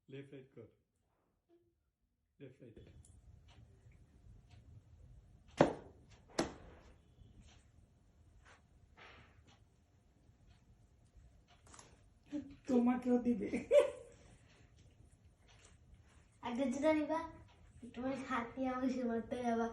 left right कर left right তোমাকেও দিবে আগে যেটা নিবা তুমি হাত দিয়ে আমাকে সে মারতে যাবা